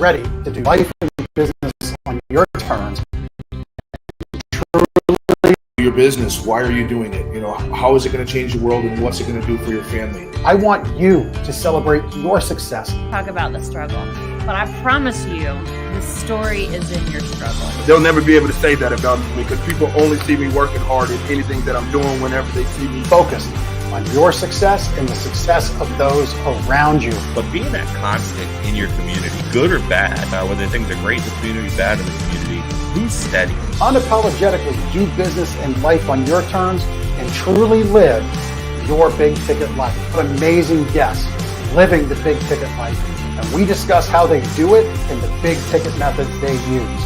ready to do life and business on your terms. Your business, why are you doing it? How is it going to change the world, and what's it going to do for your family? I want you to celebrate your success. Talk about the struggle, but I promise you, the story is in your struggle. They'll never be able to say that about me because people only see me working hard in anything that I'm doing whenever they see me. Focus on your success and the success of those around you. But being that constant in your community, good or bad, whether things are great in the community, bad in the community, who's steady? Unapologetically do business and life on your terms and truly live your big ticket life. What amazing guests living the big ticket life. And we discuss how they do it and the big ticket methods they use.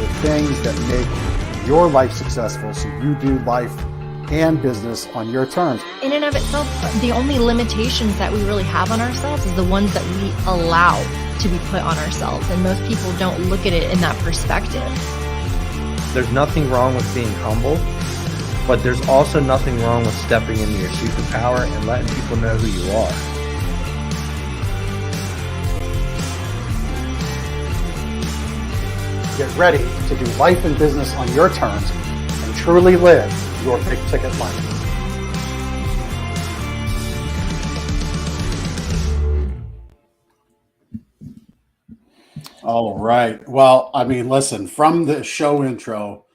The things that make your life successful so you do life and business on your terms. In and of itself, the only limitations that we really have on ourselves is the ones that we allow to be put on ourselves. And most people don't look at it in that perspective. There's nothing wrong with being humble, but there's also nothing wrong with stepping into your superpower and letting people know who you are. Get ready to do life and business on your terms and truly live your big ticket life. All right. Well, listen, from the show intro,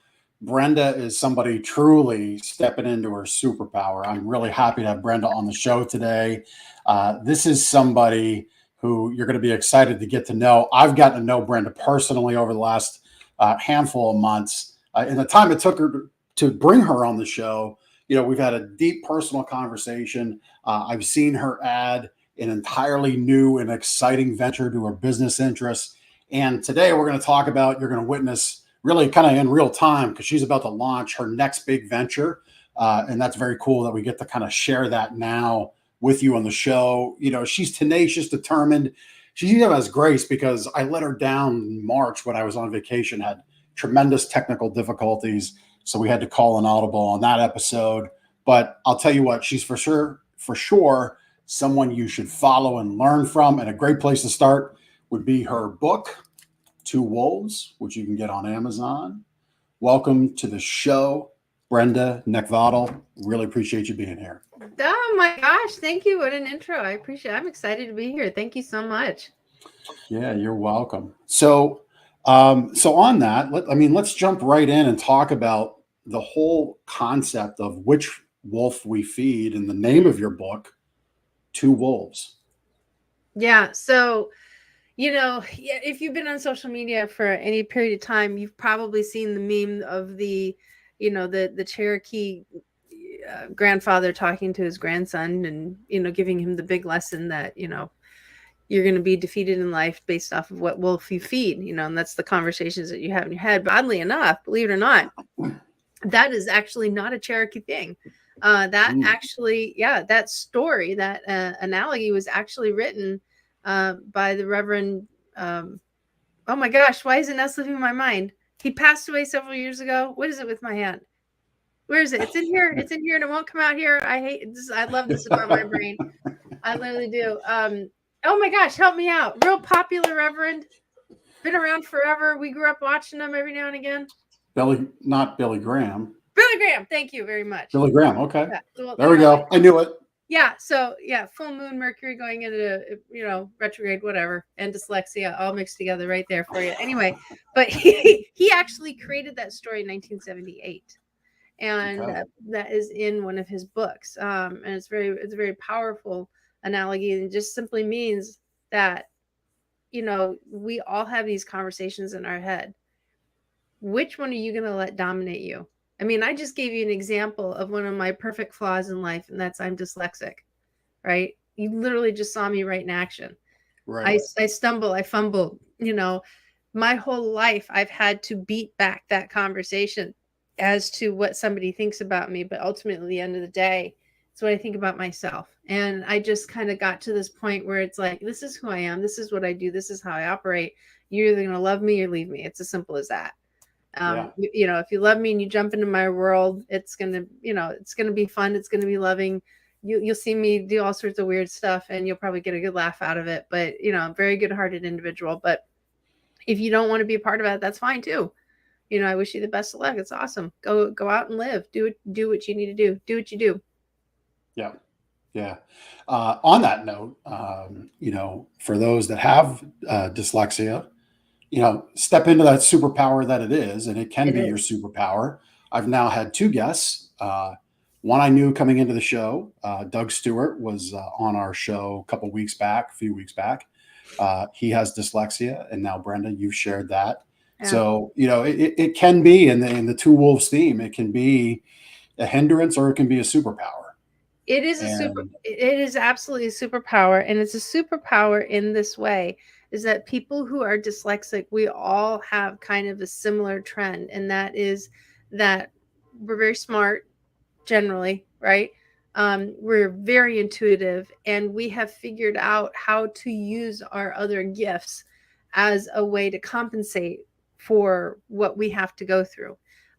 Brenda is somebody truly stepping into her superpower. I'm really happy to have Brenda on the show today. This is somebody who you're going to be excited to get to know. I've gotten to know Brenda personally over the last handful of months. In the time it took her to bring her on the show, we've had a deep personal conversation. I've seen her add an entirely new and exciting venture to her business interests. And today we're going to talk about, you're going to witness really kind of in real time, because she's about to launch her next big venture. And that's very cool that we get to kind of share that now with you on the show. She's tenacious, determined. She has grace, because I let her down in March when I was on vacation, had tremendous technical difficulties. So we had to call an audible on that episode. But I'll tell you what, she's for sure someone you should follow and learn from. And a great place to start would be her book, Two Wolves, which you can get on Amazon. Welcome to the show, Brenda Neckvatal. Really appreciate you being here. Oh my gosh, thank you. What an intro. I appreciate it. I'm excited to be here. Thank you so much. Yeah, you're welcome. So on that, let's jump right in and talk about the whole concept of which wolf we feed, and the name of your book, Two Wolves. Yeah. So, if you've been on social media for any period of time, you've probably seen the meme of the Cherokee grandfather talking to his grandson and, giving him the big lesson that, you're going to be defeated in life based off of what wolf you feed, and that's the conversations that you have in your head. But oddly enough, believe it or not, that is actually not a Cherokee thing. That story, that analogy was actually written by the Reverend, oh my gosh, why is it not slipping my mind? He passed away several years ago. What is it with my hand? Where is it? It's in here. It's in here and it won't come out here. I hate this. I love this about my brain. I literally do. Oh my gosh, help me out. Real popular Reverend. Been around forever. We grew up watching them every now and again. Not Billy Graham. Billy Graham. Thank you very much. Billy Graham. Okay. Yeah, well, there we go. I knew it. Yeah. So full moon, Mercury going into, retrograde, whatever, and dyslexia all mixed together right there for you. Anyway, but he actually created that story in 1978. And that is in one of his books. And it's a very powerful analogy, and just simply means that, we all have these conversations in our head. Which one are you going to let dominate you? I just gave you an example of one of my perfect flaws in life, and that's I'm dyslexic, right? You literally just saw me right in action. Right. I stumble, I fumble, my whole life I've had to beat back that conversation as to what somebody thinks about me. But ultimately, at the end of the day, it's what I think about myself. And I just kind of got to this point where it's like, this is who I am. This is what I do. This is how I operate. You're either going to love me or leave me. It's as simple as that. If you love me and you jump into my world, it's going to be fun. It's going to be loving. you'll see me do all sorts of weird stuff, and you'll probably get a good laugh out of it. But I'm a very good-hearted individual. But if you don't want to be a part of it, that's fine too. I wish you the best of luck. It's awesome. Go out and live. Do what you need to do. Do what you do. Yeah. Yeah. On that note, for those that have dyslexia, step into that superpower that it is, and it can be your superpower. I've now had two guests. One I knew coming into the show, Doug Stewart was on our show a few weeks back. He has dyslexia, and now Brenda, you've shared that. Yeah. So, it can be in the Two Wolves theme, it can be a hindrance or it can be a superpower. It is it is absolutely a superpower. And it's a superpower in this way, is that people who are dyslexic, we all have kind of a similar trend. And that is that we're very smart generally, right? We're very intuitive, and we have figured out how to use our other gifts as a way to compensate for what we have to go through.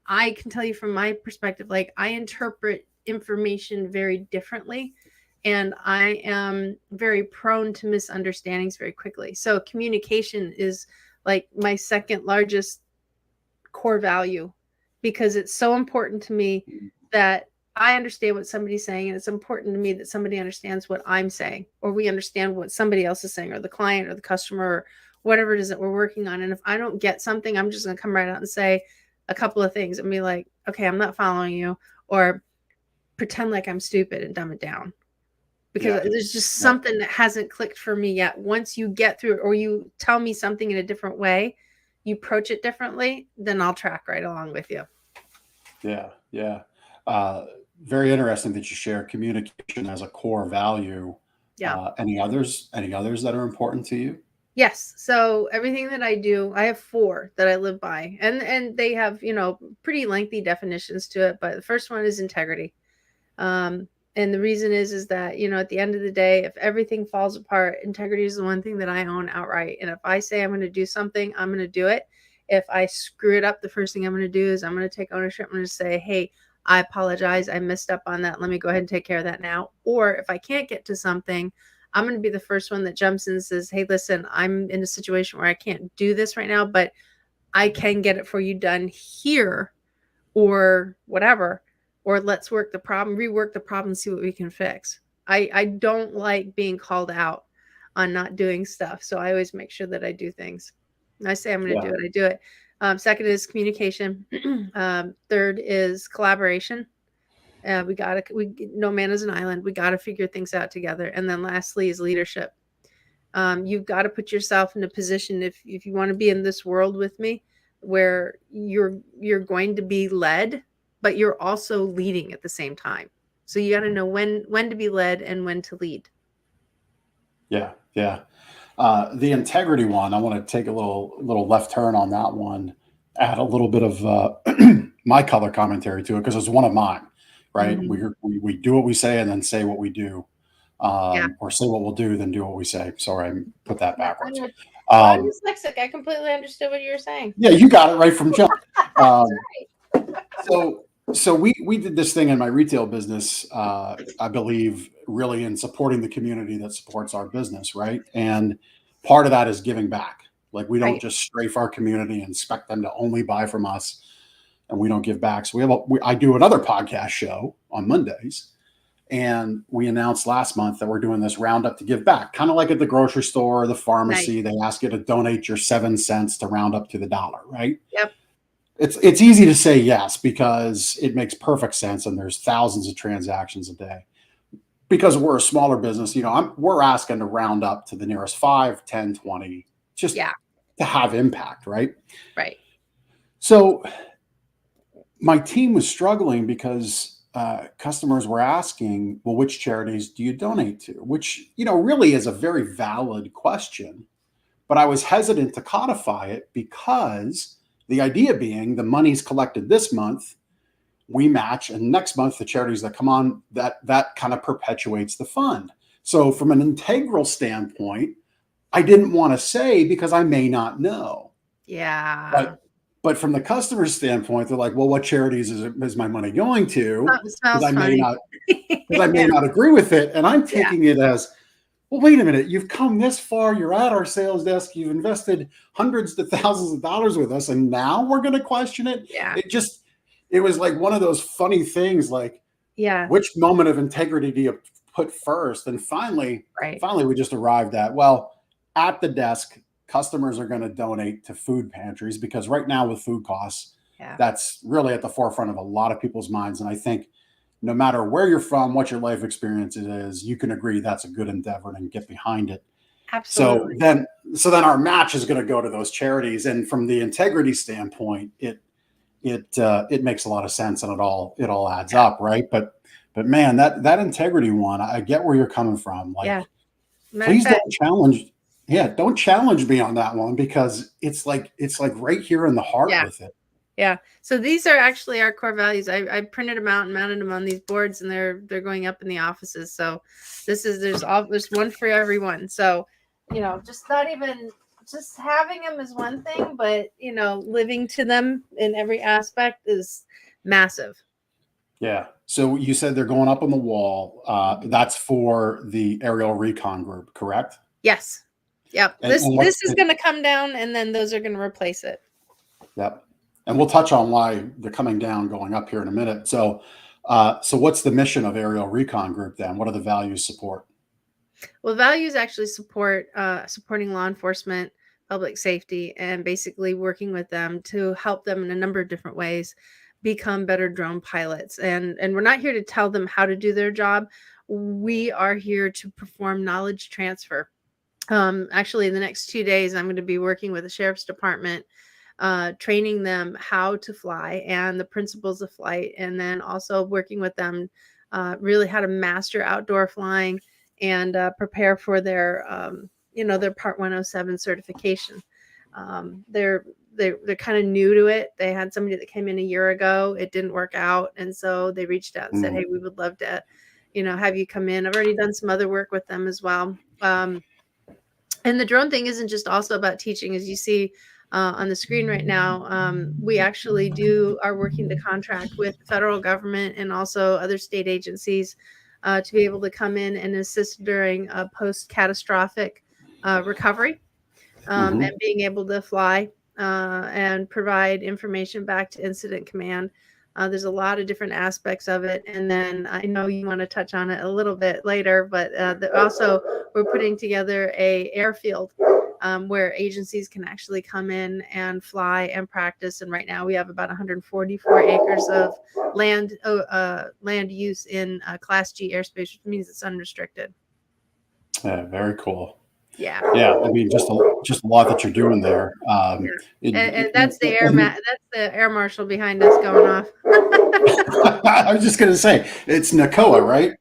I can tell you from my perspective, like, I interpret information very differently, and I am very prone to misunderstandings very quickly. So communication is like my second largest core value, because it's so important to me that I understand what somebody's saying, and it's important to me that somebody understands what I'm saying, or we understand what somebody else is saying, or the client or the customer, or whatever it is that we're working on. And if I don't get something, I'm just going to come right out and say a couple of things and be like, okay, I'm not following you, or pretend like I'm stupid and dumb it down, because there's just something that hasn't clicked for me yet. Once you get through it, or you tell me something in a different way, you approach it differently, then I'll track right along with you. Yeah. Yeah. Very interesting that you share communication as a core value. Yeah. Any others that are important to you? Yes. So everything that I do, I have 4 that I live by, and they have, pretty lengthy definitions to it. But the first one is integrity. And the reason is that, at the end of the day, if everything falls apart, integrity is the one thing that I own outright. And if I say I'm going to do something, I'm going to do it. If I screw it up, the first thing I'm going to do is I'm going to take ownership. I'm going to say, hey, I apologize. I messed up on that. Let me go ahead and take care of that now. Or if I can't get to something, I'm going to be the first one that jumps in and says, hey, listen, I'm in a situation where I can't do this right now, but I can get it for you done here, or whatever. Or let's rework the problem, see what we can fix. I don't like being called out on not doing stuff. So I always make sure that I do things. I say I'm going to do it, I do it. Second is communication. Third is collaboration. No man is an island. We got to figure things out together. And then lastly is leadership. You've got to put yourself in a position, if you want to be in this world with me, where you're going to be led, but you're also leading at the same time. So you got to know when to be led and when to lead. Yeah. Yeah. The integrity one, I want to take a little left turn on that one, add a little bit of my color commentary to it, because it's one of mine. Right. Mm-hmm. We do what we say and then say what we do, or say what we'll do, then do what we say. Sorry, I put that backwards. I'm dyslexic. I completely understood what you were saying. Yeah, you got it right from jump. So we did this thing in my retail business, I believe, really in supporting the community that supports our business. Right. And part of that is giving back. Like, we don't just strafe our community and expect them to only buy from us, and we don't give back. So I do another podcast show on Mondays, and we announced last month that we're doing this roundup to give back, kind of like at the grocery store or the pharmacy. Nice. They ask you to donate your 7 cents to round up to the dollar, right? Yep. It's easy to say yes, because it makes perfect sense, and there's thousands of transactions a day. Because we're a smaller business, we're asking to round up to the nearest 5, 10, 20, just to have impact, right? Right. So my team was struggling because customers were asking, well, which charities do you donate to? Which, really is a very valid question. But I was hesitant to codify it, because the idea being the money's collected this month, we match, and next month the charities that come on, that kind of perpetuates the fund. So from an integral standpoint, I didn't want to say, because I may not know. Yeah. But from the customer standpoint, they're like, well, what charities is my money going to? Oh, it smells Because I may funny. not, because I may not agree with it. And I'm Yeah. taking it as, well, wait a minute, you've come this far, you're at our sales desk, you've invested hundreds to thousands of dollars with us, and now we're going to question it. Yeah. It was like one of those funny things, like, Yeah. which moment of integrity do you put first? And finally, Right. we just arrived at, well, at the desk, customers are going to donate to food pantries, because right now with food costs, Yeah. that's really at the forefront of a lot of people's minds. And I think no matter where you're from, what your life experience is, you can agree that's a good endeavor and get behind it. Absolutely. So then our match is going to go to those charities. And from the integrity standpoint, it makes a lot of sense, and it all adds up, right? But man, that integrity one, I get where you're coming from. Like, Yeah. please don't challenge me on that one, because it's like right here in the heart Yeah. with it. Yeah. So these are actually our core values. I printed them out and mounted them on these boards, and they're going up in the offices. So there's one for everyone. So, just not even just having them is one thing, but living to them in every aspect is massive. Yeah. So you said they're going up on the wall. That's for the aerial recon group, correct? This is And going to come down, and then those are going to replace it. Yep. And we'll touch on why they're coming down, going up here in a minute. So what's the mission of aerial recon group then? What are the values support? Well, values actually supporting law enforcement, public safety, and basically working with them to help them in a number of different ways become better drone pilots. And we're not here to tell them how to do their job. We are here to perform knowledge transfer. Actually, in the next 2 days, I'm going to be working with the sheriff's department, training them how to fly and the principles of flight, and then also working with them really how to master outdoor flying and prepare for their their Part 107 certification. They're kind of new to it. They had somebody that came in a year ago. It didn't work out, and so they reached out and said, "Hey, we would love to, have you come in." I've already done some other work with them as well. And the drone thing isn't just also about teaching, as you see on the screen right now. We actually are working to contract with the federal government and also other state agencies to be able to come in and assist during a post-catastrophic recovery and being able to fly and provide information back to incident command. There's a lot of different aspects of it. And then I know you want to touch on it a little bit later, but also we're putting together a airfield where agencies can actually come in and fly and practice. And right now we have about 144 acres of land use in Class G airspace, which means it's unrestricted. Yeah, very cool. Yeah. I mean, just a lot that you're doing there. And that's the air marshal behind us going off. I was just going to say, it's NACOA, right?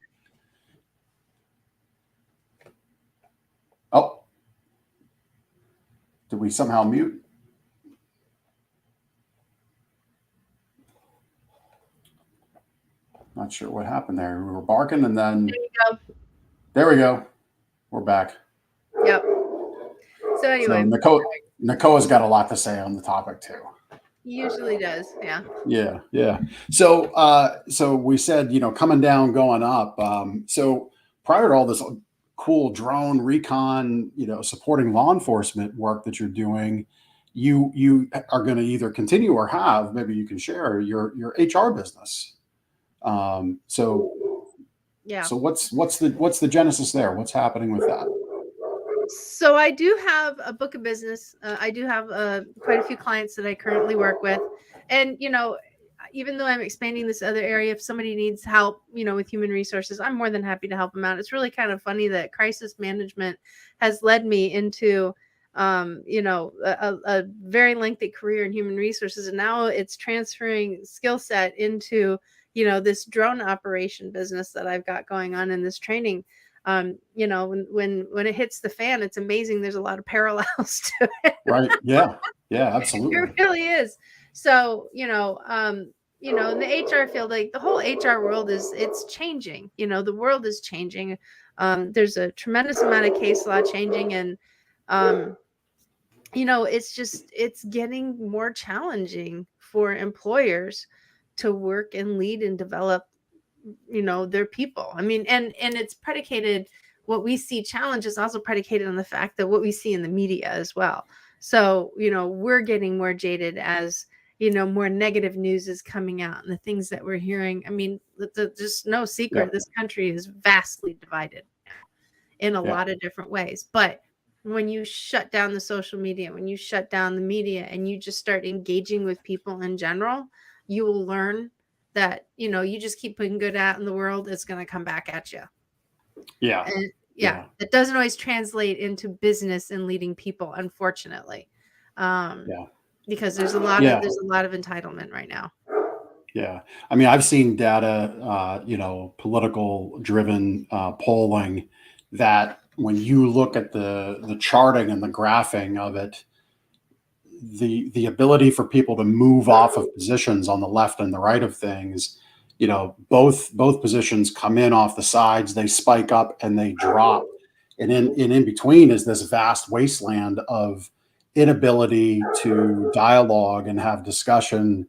Oh, did we somehow mute? Not sure what happened there. We were barking, and then There you go. There we go. We're back. Yep. So anyway, NACOA's got a lot to say on the topic too. Usually does, yeah. Yeah. So we said, coming down, going up. So prior to all this cool drone recon, supporting law enforcement work that you're doing, you are going to either continue or have, maybe you can share your HR business. So what's the genesis there? What's happening with that? So I do have a book of business. I do have quite a few clients that I currently work with. And, even though I'm expanding this other area, if somebody needs help, with human resources, I'm more than happy to help them out. It's really kind of funny that crisis management has led me into, a very lengthy career in human resources. And now it's transferring skill set into, this drone operation business that I've got going on in this training. When it hits the fan, it's amazing. There's a lot of parallels to it. Right. Yeah, absolutely. It really is. So, in the HR field, like the whole HR world it's changing. The world is changing. There's a tremendous amount of case law changing, and it's getting more challenging for employers to work and lead and develop, their people. I mean, and it's predicated, what we see challenge is also predicated on the fact that what we see in the media as well. So, we're getting more jaded as, more negative news is coming out, and the things that we're hearing. I mean, just no secret, Yeah. this country is vastly divided in a Yeah. lot of different ways. But when you shut down the social media, when you shut down the media, and you just start engaging with people in general, you will learn that, you just keep putting good out in the world, it's going to come back at you. Yeah. And Yeah. it doesn't always translate into business and leading people, unfortunately. Yeah. Because there's a lot Yeah. of entitlement right now. Yeah. I mean, I've seen data, political driven polling that when you look at the charting and the graphing of it, the ability for people to move off of positions on the left and the right of things, both positions come in off the sides, they spike up and they drop. And in between is this vast wasteland of inability to dialogue and have discussion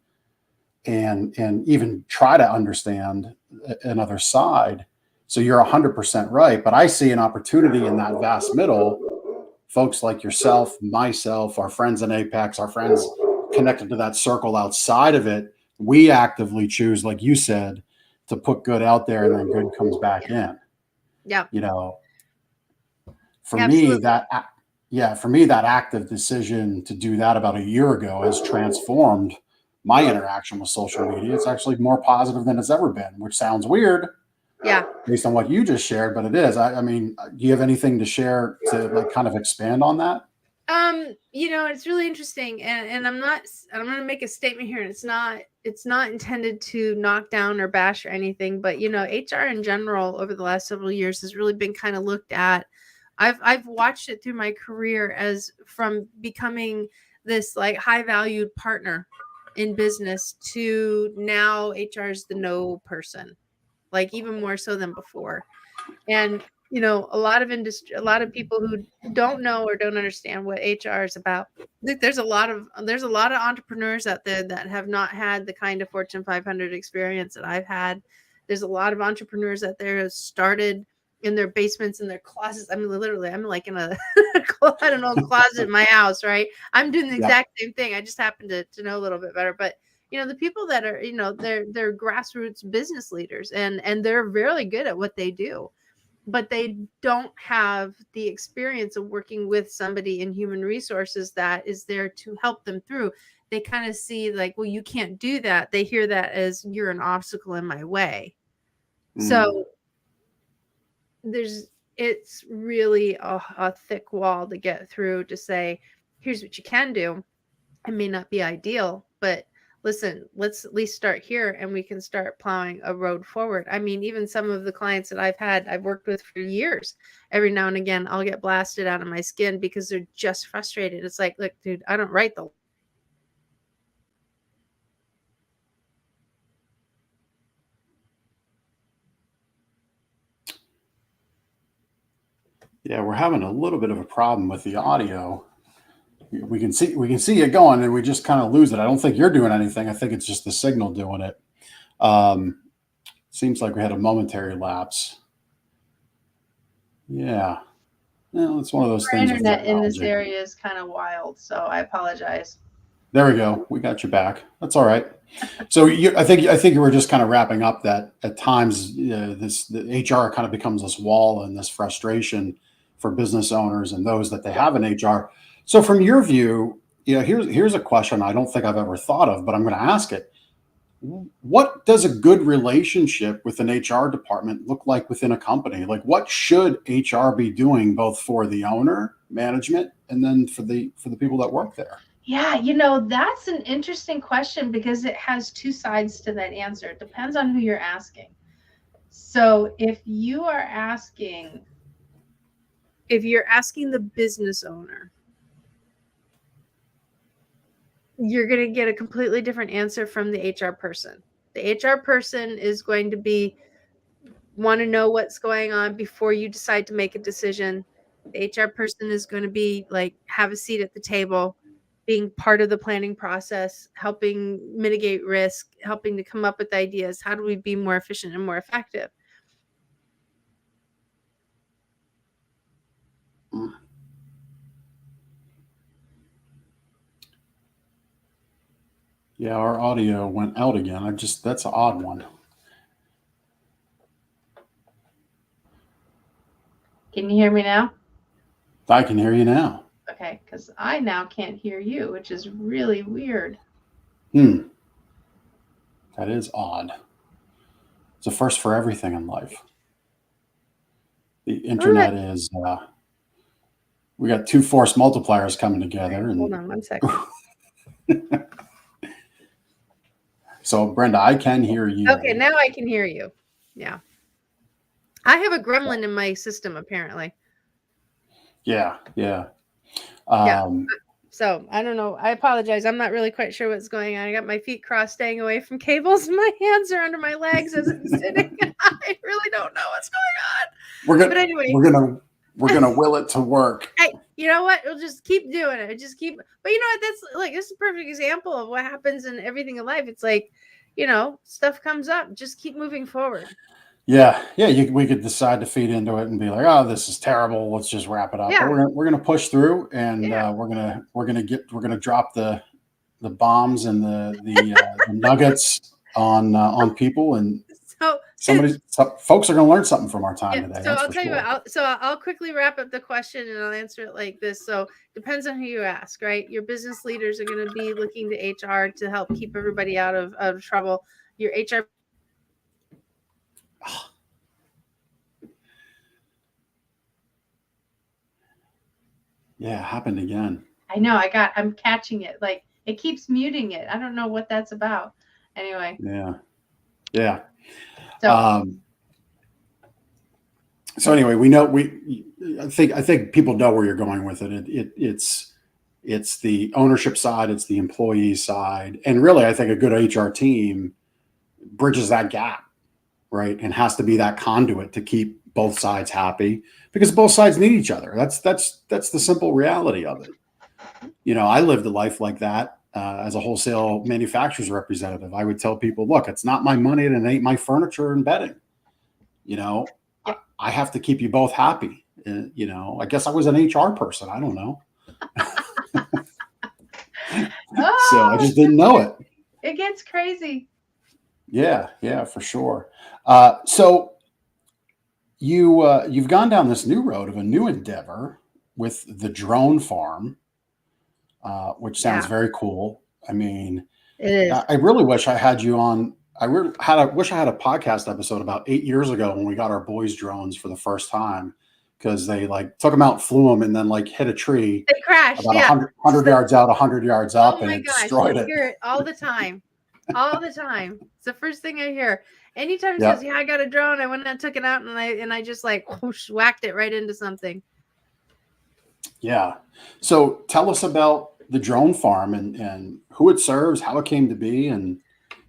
and even try to understand another side. So you're 100% right, but I see an opportunity in that vast middle. Folks like yourself, myself, our friends in Apex, our friends connected to that circle outside of it, we actively choose, like you said, to put good out there, and then good comes back in. Yeah. For Absolutely. me, that active decision to do that about a year ago has transformed my interaction with social media. It's actually more positive than it's ever been, which sounds weird. Yeah. Based on what you just shared, but it is. I mean, do you have anything to share to like kind of expand on that? It's really interesting, and I'm going to make a statement here, and it's not intended to knock down or bash or anything, but HR in general over the last several years has really been kind of looked at. I've watched it through my career as from becoming this like high valued partner in business to now HR is the no person, like even more so than before. And a lot of people who don't know or don't understand what HR is about. There's a lot of entrepreneurs out there that have not had the kind of Fortune 500 experience that I've had. There's a lot of entrepreneurs out there who started in their basements, in their closets. I mean, literally, I'm like in a an old closet in my house, right? I'm doing the exact same thing. I just happen to know a little bit better, but the people that are, they're grassroots business leaders, and they're really good at what they do, but they don't have the experience of working with somebody in human resources that is there to help them through. They kind of see like, well, you can't do that. They hear that as you're an obstacle in my way. So it's really a thick wall to get through to say, here's what you can do. It may not be ideal, but listen, let's at least start here, and we can start plowing a road forward. I mean, even some of the clients that I've worked with for years, every now and again, I'll get blasted out of my skin because they're just frustrated. It's like, look, dude, I don't write the Yeah, we're having a little bit of a problem with the audio. We can see it going, and we just kind of lose it. I don't think you're doing anything. I think it's just the signal doing it. Seems like we had a momentary lapse. Yeah. Well, it's one of those things. internet in this area is kind of wild, so I apologize. There we go. We got you back. That's all right. So I think you were just kind of wrapping up that at times the HR kind of becomes this wall and this frustration for business owners and those that they have in HR. So from your view, here's a question I don't think I've ever thought of, but I'm going to ask it. What does a good relationship with an HR department look like within a company? Like, what should HR be doing both for the owner, management, and then for the people that work there? Yeah, that's an interesting question because it has two sides to that answer. It depends on who you're asking. So if you're asking the business owner, you're going to get a completely different answer from the HR person. The HR person is going to want to know what's going on before you decide to make a decision. The HR person is going to be like, have a seat at the table, being part of the planning process, helping mitigate risk, helping to come up with ideas. How do we be more efficient and more effective? Yeah, our audio went out again. That's an odd one. Can you hear me now? I can hear you now. Okay, because I now can't hear you, which is really weird. That is odd. It's a first for everything in life. The internet is, we got two force multipliers coming together. And Hold on 1 second. so, Brenda, I can hear you. Okay, now I can hear you. Yeah. I have a gremlin in my system, apparently. Yeah. So I don't know. I apologize. I'm not really quite sure what's going on. I got my feet crossed, staying away from cables. My hands are under my legs as I'm sitting. I really don't know what's going on. But anyway, we're gonna will it to work. Hey, you know what? We'll just keep doing it. Just keep. But you know what? That's like, this is a perfect example of what happens in everything in life. It's like, stuff comes up. Just keep moving forward. Yeah. We could decide to feed into it and be like, "Oh, this is terrible. Let's just wrap it up." Yeah. But we're gonna push through, and we're gonna drop the bombs and the nuggets on people, and folks are gonna learn something from our time today. So I'll tell you what. I'll quickly wrap up the question, and I'll answer it like this. So depends on who you ask, right? Your business leaders are going to be looking to HR to help keep everybody out of trouble. Your HR. Yeah, it happened again. I know. I'm catching it. Like, it keeps muting it. I don't know what that's about. Anyway. Yeah. So anyway, I think people know where you're going with it. It's the ownership side, it's the employee side, and really, I think a good HR team bridges that gap, right? And has to be that conduit to keep both sides happy, because both sides need each other. That's the simple reality of it. I lived a life like that as a wholesale manufacturer's representative. I would tell people, look, it's not my money and it ain't my furniture and bedding. I have to keep you both happy. I guess I was an HR person. I don't know. So I just didn't know it. It gets crazy. Yeah, for sure. So you've gone down this new road of a new endeavor with the drone farm, which sounds very cool. I mean, it is. I really wish I had you on. I wish I had a podcast episode about 8 years ago when we got our boys' drones for the first time, because they took them out, flew them, and then hit a tree. They crashed. About 100 yards out, 100 yards up, and it destroyed it. I hear it all the time. All the time. It's the first thing I hear. Anytime it says, I got a drone, I went and took it out, and I just whoosh, whacked it right into something. Yeah. So tell us about the drone farm and who it serves, how it came to be, and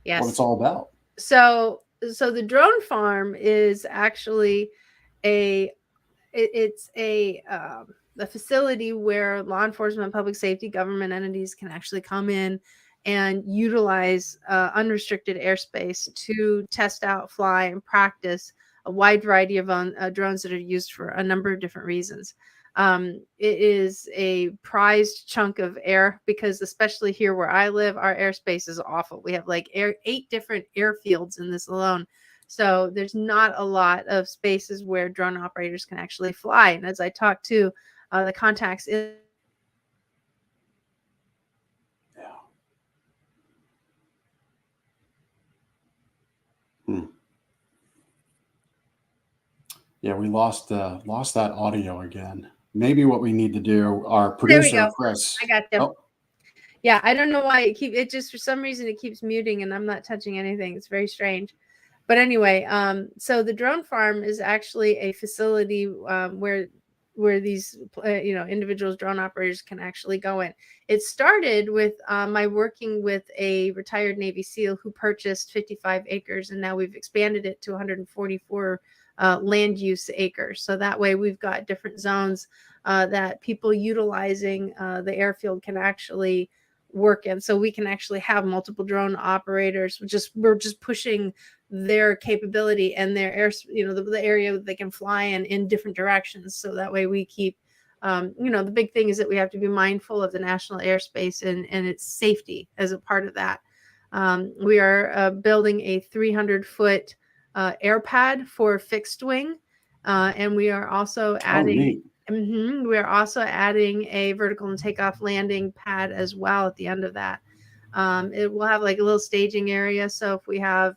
what it's all about. So the drone farm is actually a facility where law enforcement, public safety, government entities can actually come in and utilize unrestricted airspace to test out, fly, and practice a wide variety of drones that are used for a number of different reasons. It is a prized chunk of air, because especially here where I live, our airspace is awful. We have 8 different airfields in this alone. So there's not a lot of spaces where drone operators can actually fly. And as I talk to the contacts in Yeah, we lost that audio again. Maybe what we need to do, our producer Chris. I got them. Oh. Yeah, I don't know why it just, for some reason, it keeps muting, and I'm not touching anything. It's very strange. But anyway, so the drone farm is actually a facility where these individuals, drone operators, can actually go in. It started with my working with a retired Navy SEAL who purchased 55 acres, and now we've expanded it to 144 land use acres. So that way we've got different zones that people utilizing the airfield can actually work in. So we can actually have multiple drone operators. We're just pushing their capability and their air, the area that they can fly in different directions. So that way we keep, the big thing is that we have to be mindful of the national airspace and its safety as a part of that. We are building a 300-foot air pad for fixed wing, and we are also adding. We are also adding a vertical and takeoff landing pad as well at the end of that. It will have like a little staging area. So if we have,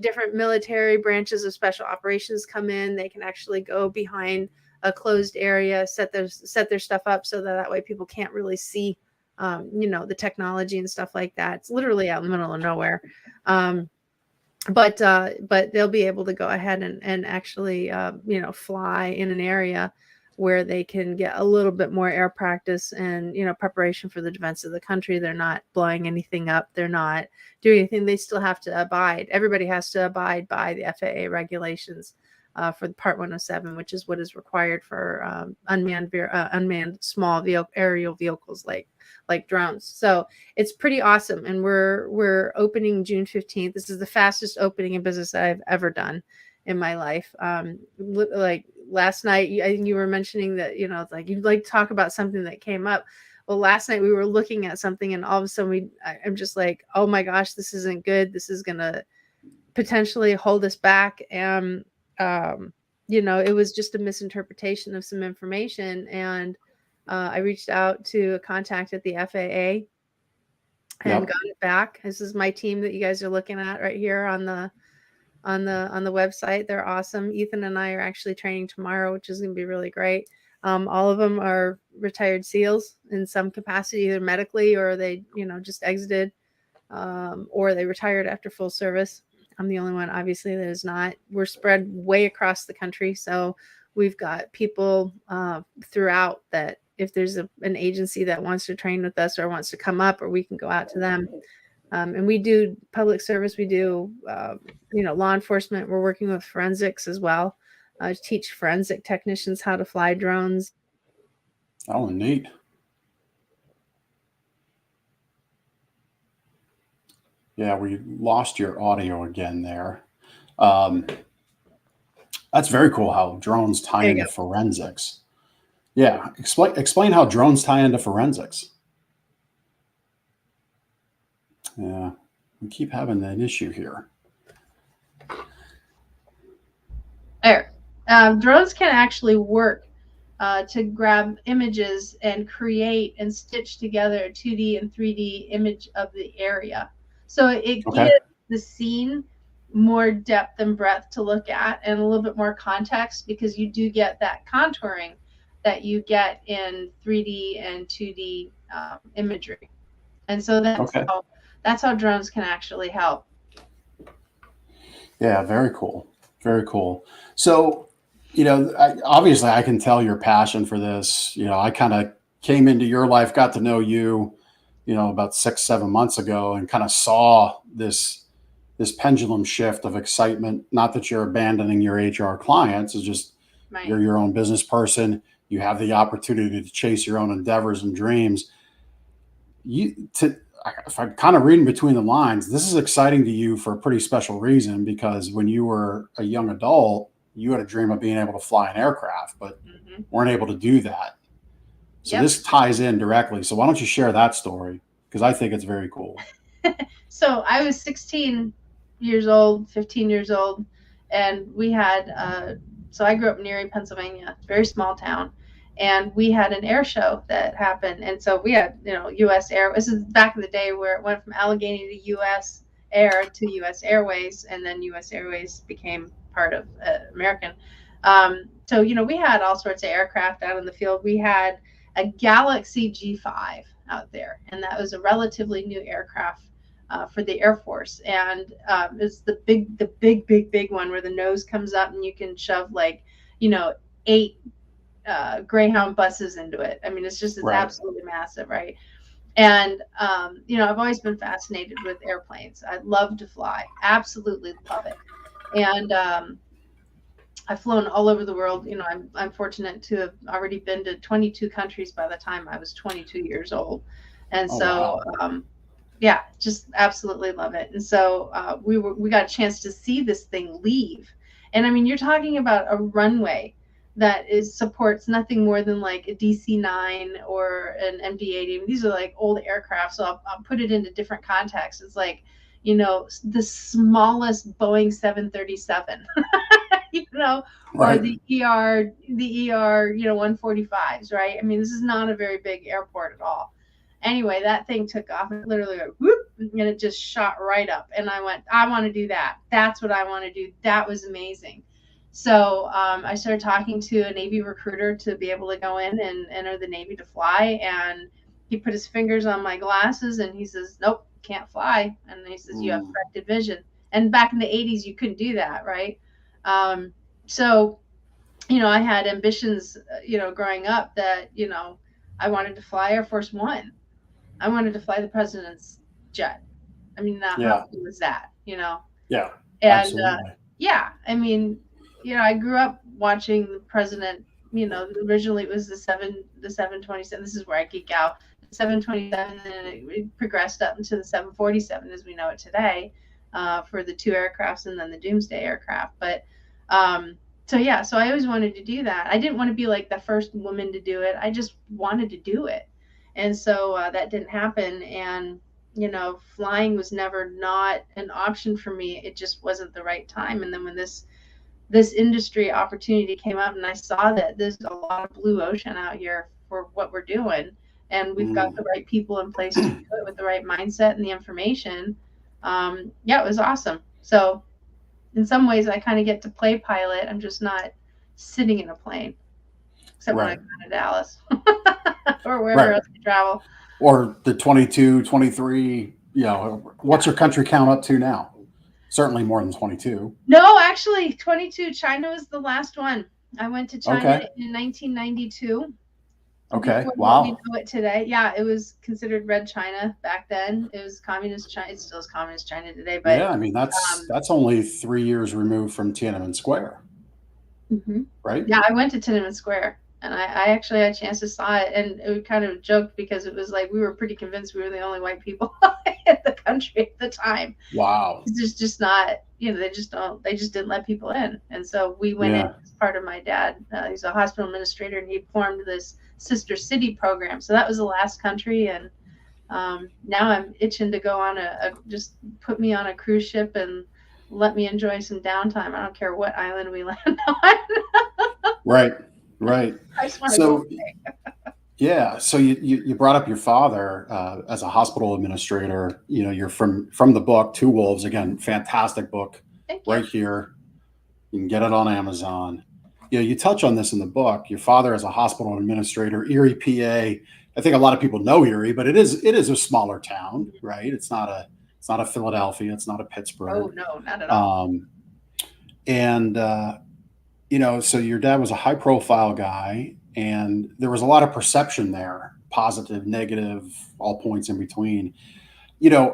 different military branches of special operations come in, they can actually go behind a closed area, set their stuff up so that way people can't really see, the technology and stuff like that. It's literally out in the middle of nowhere. But they'll be able to go ahead and actually, fly in an area where they can get a little bit more air practice and, preparation for the defense of the country. They're not blowing anything up. They're not doing anything. They still have to abide. Everybody has to abide by the FAA regulations for the Part 107, which is what is required for unmanned small aerial vehicles like drones. So it's pretty awesome. And we're opening June 15th. This is the fastest opening in business that I've ever done in my life. Like last night, you were mentioning that, you'd like to talk about something that came up. Well, last night we were looking at something and all of a sudden I'm just like, oh my gosh, this isn't good. This is going to potentially hold us back. And, it was just a misinterpretation of some information. And I reached out to a contact at the FAA and got it back. This is my team that you guys are looking at right here on the website. They're awesome. Ethan and I are actually training tomorrow, which is going to be really great. All of them are retired SEALs in some capacity, either medically or they, just exited, or they retired after full service. I'm the only one, obviously, that is not. We're spread way across the country. So we've got people throughout that if there's an agency that wants to train with us or wants to come up, or we can go out to them. And we do public service. We do, law enforcement. We're working with forensics as well. To teach forensic technicians how to fly drones. Oh, neat. Yeah, we lost your audio again there. That's very cool how drones tie into forensics. Yeah, explain how drones tie into forensics. Yeah, we keep having that issue here. There. Drones can actually work to grab images and create and stitch together a 2D and 3D image of the area. So it gives the scene more depth and breadth to look at and a little bit more context, because you do get that contouring that you get in 3D and 2D imagery. And so that's how drones can actually help. Yeah, very cool. Very cool. So, obviously I can tell your passion for this. I kind of came into your life, got to know you, about 6-7 months ago, and kind of saw this pendulum shift of excitement. Not that you're abandoning your HR clients, it's just you're your own business person. You have the opportunity to chase your own endeavors and dreams. If I'm kind of reading between the lines, this is exciting to you for a pretty special reason, because when you were a young adult, you had a dream of being able to fly an aircraft, but weren't able to do that. So this ties in directly. So why don't you share that story? Because I think it's very cool. So I was 16 years old, 15 years old, and we had, so I grew up in Erie, Pennsylvania, very small town. And we had an air show that happened. And so we had, U.S. Air. This is back in the day where it went from Allegheny to U.S. Air to U.S. Airways. And then U.S. Airways became part of American. So, we had all sorts of aircraft out in the field. We had a Galaxy G5 out there. And that was a relatively new aircraft for the Air Force. And it's the big one where the nose comes up and you can shove 8 Greyhound buses into it. I mean, it's absolutely massive, right? And I've always been fascinated with airplanes. I love to fly, absolutely love it. And I've flown all over the world. I'm fortunate to have already been to 22 countries by the time I was 22 years old. And Oh, so, wow. yeah, just absolutely love it. And so we got a chance to see this thing leave. And I mean, you're talking about a runway that supports nothing more than like a DC-9 or an MD-80. These are like old aircraft, so I'll put it into different contexts. It's like, the smallest Boeing 737, or Right. the ER 145s, right? I mean, this is not a very big airport at all. Anyway, that thing took off and literally went whoop, and it just shot right up. And I went, I want to do that. That's what I want to do. That was amazing. So I started talking to a Navy recruiter to be able to go in and enter the Navy to fly. And he put his fingers on my glasses and he says, nope, can't fly. And he says, you have corrected vision. And back in the 80s, you couldn't do that, right? So, I had ambitions, growing up that, I wanted to fly Air Force One. I wanted to fly the president's jet. I mean, how cool was that, Yeah, And absolutely. yeah, I mean, I grew up watching the president. Originally it was the 727. This is where I geek out. The 727, and it progressed up into the 747 as we know it today, for the two aircrafts and then the Doomsday aircraft. But so I always wanted to do that. I didn't want to be like the first woman to do it. I just wanted to do it, and so that didn't happen. And flying was never not an option for me. It just wasn't the right time. And then when this industry opportunity came up, and I saw that there's a lot of blue ocean out here for what we're doing, and we've got the right people in place to do it with the right mindset and the information. It was awesome. So in some ways I kind of get to play pilot. I'm just not sitting in a plane, except when I go to Dallas or wherever else I travel. Or the 22, 23, what's your country count up to now? Certainly more than 22. No, actually 22. China was the last one. I went to China in 1992. Okay. Wow. We know it today. Yeah, it was considered Red China back then. It was communist China. It still is communist China today. But yeah, I mean that's only 3 years removed from Tiananmen Square, right? Yeah, I went to Tiananmen Square, and I actually had a chance to saw it, and it kind of joked because it was like we were pretty convinced we were the only white people in the country at the time. Wow. It's just not, they just didn't let people in. And so we went in as part of my dad. He's a hospital administrator, and he formed this sister city program. So that was the last country. And now I'm itching to go on just put me on a cruise ship and let me enjoy some downtime. I don't care what island we land on. Right. I just want to So, go away. yeah. So you brought up your father as a hospital administrator. You're from the book Two Wolves. Again, fantastic book. Thank you. Right here. You can get it on Amazon. You touch on this in the book. Your father as a hospital administrator, Erie, PA. I think a lot of people know Erie, but it is a smaller town, right? It's not a Philadelphia. It's not a Pittsburgh. Oh no, not at all. So your dad was a high profile guy, and there was a lot of perception there, positive, negative, all points in between.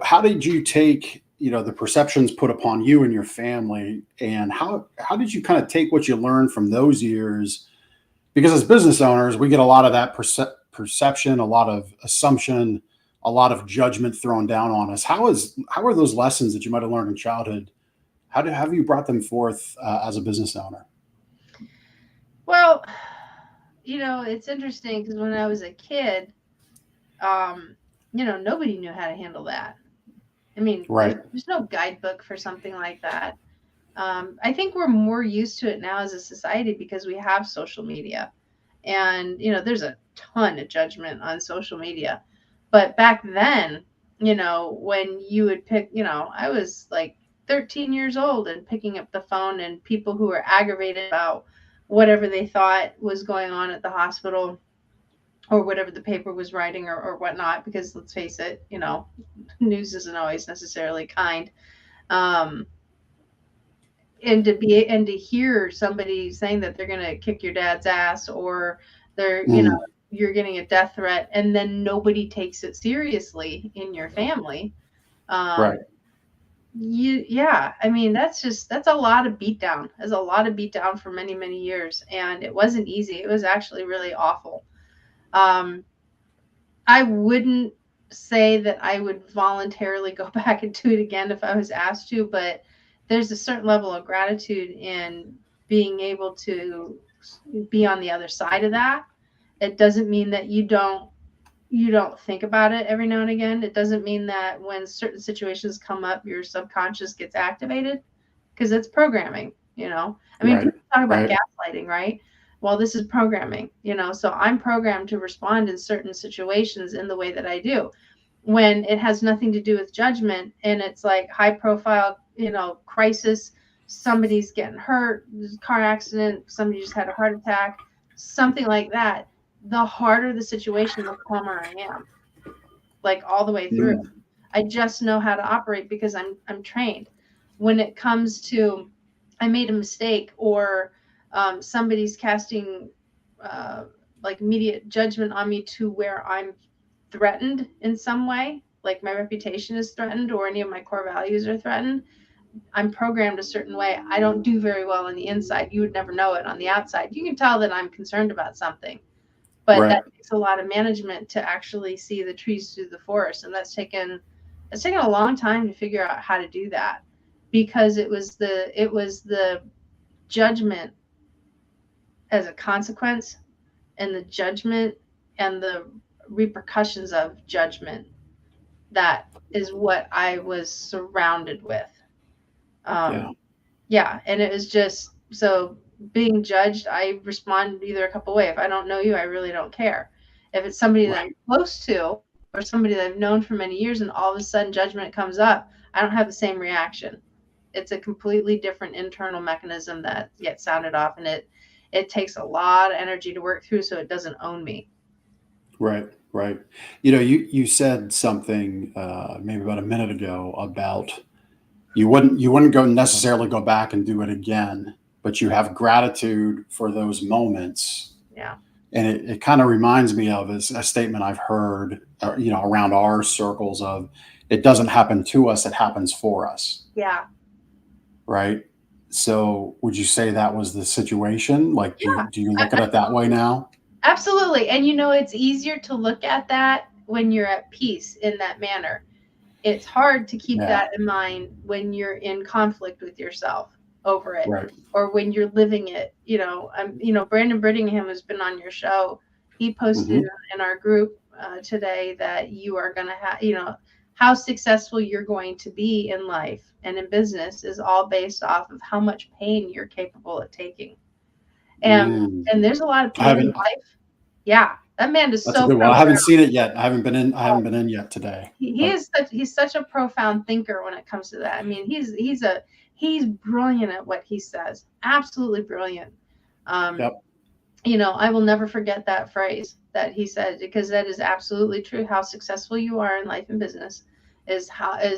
How did you take, the perceptions put upon you and your family, and how did you kind of take what you learned from those years? Because as business owners, we get a lot of that perception, a lot of assumption, a lot of judgment thrown down on us. How are those lessons that you might have learned in childhood? How have you brought them forth as a business owner? Well, it's interesting because when I was a kid, nobody knew how to handle that. I mean, there's no guidebook for something like that. I think we're more used to it now as a society because we have social media, and there's a ton of judgment on social media. But back then, when you would pick, I was like 13 years old and picking up the phone, and people who were aggravated about whatever they thought was going on at the hospital or whatever the paper was writing or whatnot, because let's face it, news isn't always necessarily kind. And to hear somebody saying that they're going to kick your dad's ass, or they're, you're getting a death threat, and then nobody takes it seriously in your family. I mean, that's a lot of beatdown. There's a lot of beatdown for many, many years. And it wasn't easy. It was actually really awful. I wouldn't say that I would voluntarily go back and do it again if I was asked to, but there's a certain level of gratitude in being able to be on the other side of that. It doesn't mean that you don't think about it every now and again. It doesn't mean that when certain situations come up, your subconscious gets activated, because it's programming, I mean, Right. people talk about Right. gaslighting, right? Well, this is programming, so I'm programmed to respond in certain situations in the way that I do when it has nothing to do with judgment, and it's like high profile, crisis. Somebody's getting hurt, there's a car accident, somebody just had a heart attack, something like that. The harder the situation, the calmer I am, like all the way through. Mm. I just know how to operate because I'm trained. When it comes to, I made a mistake, or somebody's casting like immediate judgment on me to where I'm threatened in some way, like my reputation is threatened or any of my core values are threatened. I'm programmed a certain way. I don't do very well on the inside. You would never know it on the outside. You can tell that I'm concerned about something, but Right. that takes a lot of management to actually see the trees through the forest, and that's taken a long time to figure out how to do that, because it was the judgment as a consequence, and the judgment and the repercussions of judgment, that is what I was surrounded with. Yeah. Yeah, and it was just, so being judged, I respond either a couple ways. If I don't know you, I really don't care. If it's somebody that Right. I'm close to, or somebody that I've known for many years, and all of a sudden judgment comes up, I don't have the same reaction. It's a completely different internal mechanism that gets sounded off, and it takes a lot of energy to work through, so it doesn't own me. Right. Right. You said something maybe about a minute ago about you wouldn't go necessarily go back and do it again, but you have gratitude for those moments. Yeah. And it kind of reminds me of a statement I've heard, around our circles of, it doesn't happen to us, it happens for us. Yeah. Right. So would you say that was the situation? Like, Yeah. do you look at it that way now? Absolutely. And it's easier to look at that when you're at peace in that manner. It's hard to keep Yeah. that in mind when you're in conflict with yourself over it, Right. or when you're living it. Brandon Brittingham has been on your show. He posted Hmm. in our group today that you are going to have, how successful you're going to be in life and in business is all based off of how much pain you're capable of taking. And Mm. there's a lot of I pain in haven't. life. Yeah, that man is That's a so good one. I profound. haven't seen it yet. I haven't been in yet today. But He's such a profound thinker when it comes to that. I mean, he's brilliant at what he says. Absolutely brilliant. yep. I will never forget that phrase that he said, because that is absolutely true. How successful you are in life and business is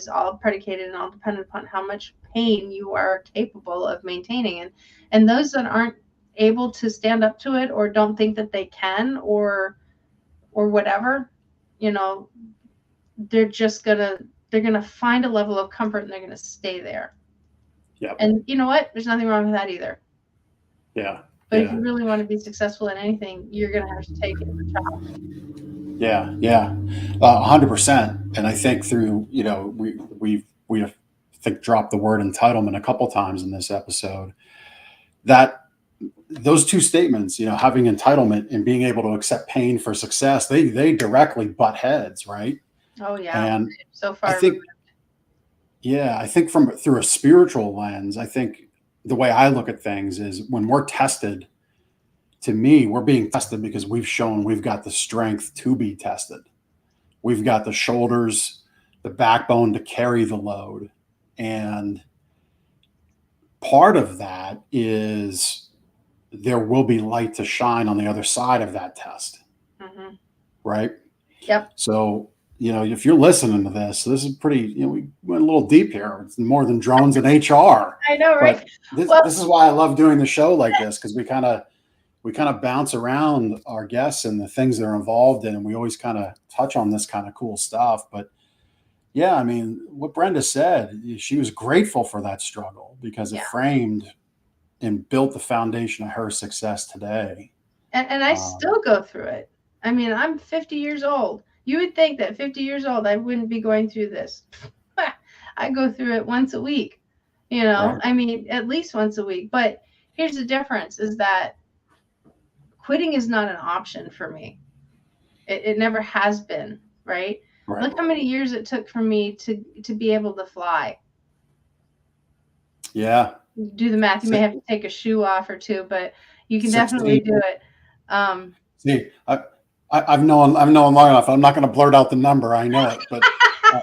all predicated and all dependent upon how much pain you are capable of maintaining. And those that aren't able to stand up to it, or don't think that they can, or whatever, they're gonna find a level of comfort, and they're gonna stay there. Yep. And you know what? There's nothing wrong with that either. Yeah. But if Yeah. you really want to be successful in anything, you're gonna have to take it to the top. Yeah. Yeah. 100%. And I think through, we I think dropped the word entitlement a couple times in this episode. That those two statements, having entitlement and being able to accept pain for success, they directly butt heads, right? Oh yeah. And So I far. think, yeah, I think through a spiritual lens, I think the way I look at things is when we're tested, to me, we're being tested because we've shown we've got the strength to be tested. We've got the shoulders, the backbone to carry the load. And part of that is there will be light to shine on the other side of that test. Mm-hmm. Right. Yep. So, if you're listening to this is pretty, we went a little deep here. It's more than drones and HR. I know, right? But this is why I love doing the show like this, because we kind of bounce around our guests and the things they're involved in, and we always kind of touch on this kind of cool stuff. But Yeah, I mean, what Brenda said, she was grateful for that struggle because it Yeah. framed and built the foundation of her success today. And I still go through it. I mean, I'm 50 years old. You would think that 50 years old, I wouldn't be going through this. I go through it once a week, you know, Right. I mean, at least once a week. But here's the difference is that quitting is not an option for me. It never has been, right? Right. Look how many years it took for me to be able to fly. Yeah. Do the math. You may have to take a shoe off or two, but you can definitely 16. do it. See, I've known long enough. I'm not going to blurt out the number. I know it, but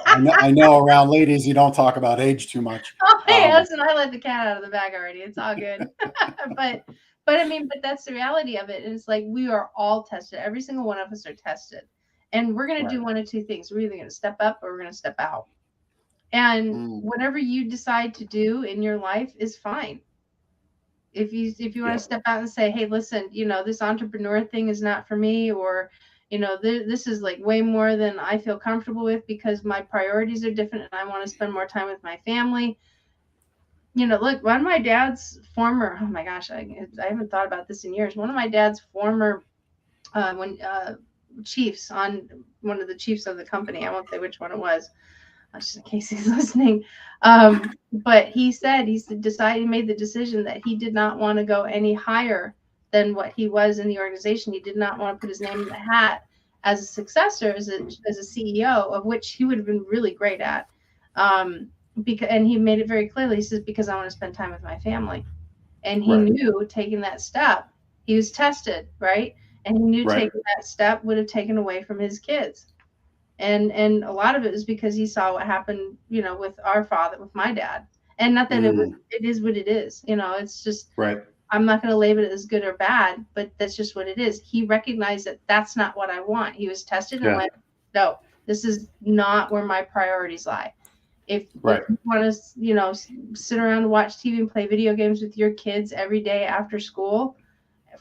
I know around ladies you don't talk about age too much. Oh, hey, listen, I let the cat out of the bag already. It's all good. but I mean, but that's the reality of it. And it's like we are all tested. Every single one of us are tested, and we're going to do one of two things. We're either going to step up or we're going to step out. And whatever you decide to do in your life is fine. If you want to step out and say, hey, listen, you know, this entrepreneur thing is not for me, or, you know, this is like way more than I feel comfortable with because my priorities are different and I want to spend more time with my family. You know, look, one of my dad's former, oh my gosh, I haven't thought about this in years. One of my dad's former chiefs, on one of the chiefs of the company, I won't say which one it was, just in case he's listening. But he made the decision that he did not want to go any higher than what he was in the organization. He did not want to put his name in the hat as a successor, as a CEO, of which he would have been really great at. And he made it very clearly. He says, because I want to spend time with my family. And he knew taking that step, he was tested, right? And he knew taking that step would have taken away from his kids. And a lot of it is because he saw what happened, you know, with our father, with my dad. And not that it is what it is, you know, it's just, I'm not going to label it as good or bad, but that's just what it is. He recognized that that's not what I want. He was tested and went, no, this is not where my priorities lie. If you want to, you know, sit around and watch TV and play video games with your kids every day after school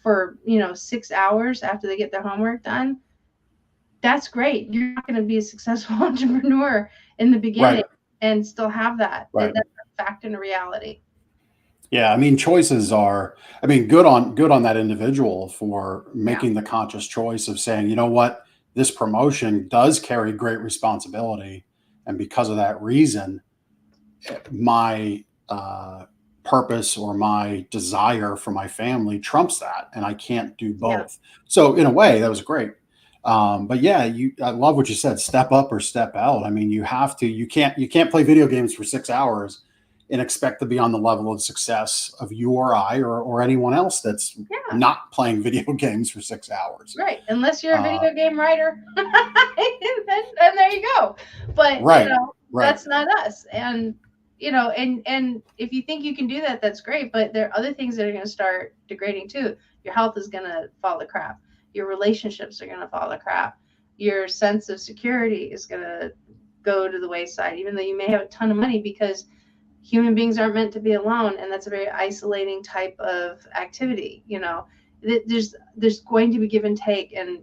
for, you know, 6 hours after they get their homework done, that's great. You're not going to be a successful entrepreneur in the beginning and still have that. That's a fact and a reality. Yeah, I mean, choices are, I mean, good on that individual for making the conscious choice of saying, you know what, this promotion does carry great responsibility. And because of that reason, my purpose or my desire for my family trumps that, and I can't do both. So in a way, that was great. But yeah, I love what you said, step up or step out. I mean, you can't play video games for 6 hours and expect to be on the level of success of you or I or anyone else that's not playing video games for 6 hours. Right. Unless you're a video game writer. and there you go. But you know, that's not us. And you know, and if you think you can do that, that's great. But there are other things that are going to start degrading too. Your health is going to fall to crap. Your relationships are going to fall to crap. Your sense of security is going to go to the wayside, even though you may have a ton of money, because human beings aren't meant to be alone. And that's a very isolating type of activity. You know, there's going to be give and take. And